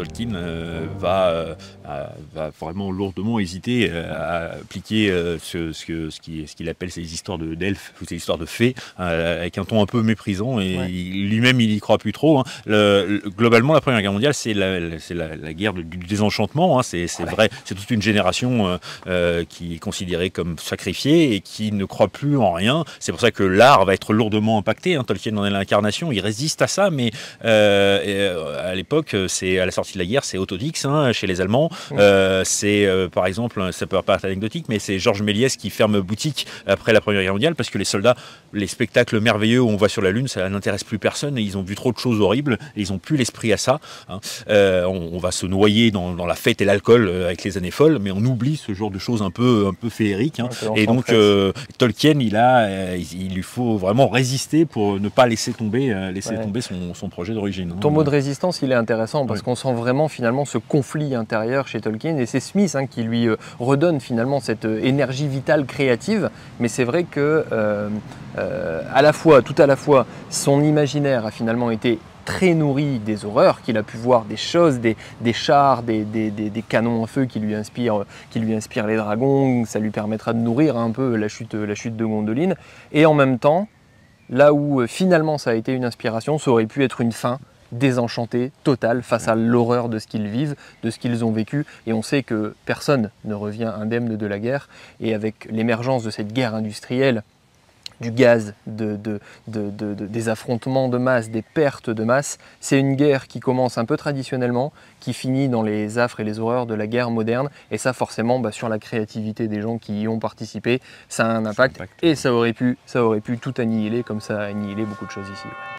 Tolkien va vraiment lourdement hésiter à appliquer ce qu'il appelle ces histoires d'elfes ou ces histoires de fées, avec un ton un peu méprisant, et lui-même il y croit plus trop. Hein. Globalement, la Première Guerre mondiale, c'est la guerre du désenchantement. Hein. C'est vrai, c'est toute une génération qui est considérée comme sacrifiée et qui ne croit plus en rien. C'est pour ça que l'art va être lourdement impacté. Hein. Tolkien en est l'incarnation, il résiste à ça, mais à l'époque, c'est à la sortie de la guerre, c'est Autodix chez les Allemands. Par exemple, ça peut paraître anecdotique, mais c'est Georges Méliès qui ferme boutique après la Première Guerre mondiale parce que les soldats, les spectacles merveilleux où on va sur la Lune, ça n'intéresse plus personne et ils ont vu trop de choses horribles et ils n'ont plus l'esprit à ça. Hein. On va se noyer dans la fête et l'alcool avec les années folles, mais on oublie ce genre de choses un peu féeriques. Hein. Et donc Tolkien, il lui faut vraiment résister pour ne pas laisser tomber son projet d'origine. Ton mot de résistance, il est intéressant parce qu'on sent vraiment finalement ce conflit intérieur chez Tolkien, et c'est Smith qui lui redonne finalement cette énergie vitale créative. Mais c'est vrai que tout à la fois, son imaginaire a finalement été très nourri des horreurs, qu'il a pu voir des choses, des chars, des canons à feu qui lui inspirent les dragons. Ça lui permettra de nourrir un peu la chute de Gondolin. Et en même temps, là où finalement ça a été une inspiration, ça aurait pu être une fin désenchantée, totale, face à l'horreur de ce qu'ils vivent, de ce qu'ils ont vécu. Et on sait que personne ne revient indemne de la guerre. Et avec l'émergence de cette guerre industrielle, du gaz, des affrontements de masse, des pertes de masse, c'est une guerre qui commence un peu traditionnellement, qui finit dans les affres et les horreurs de la guerre moderne. Et ça, forcément, sur la créativité des gens qui y ont participé, ça a un impact. Et ça aurait pu tout annihiler, comme ça a annihilé beaucoup de choses ici. Ouais.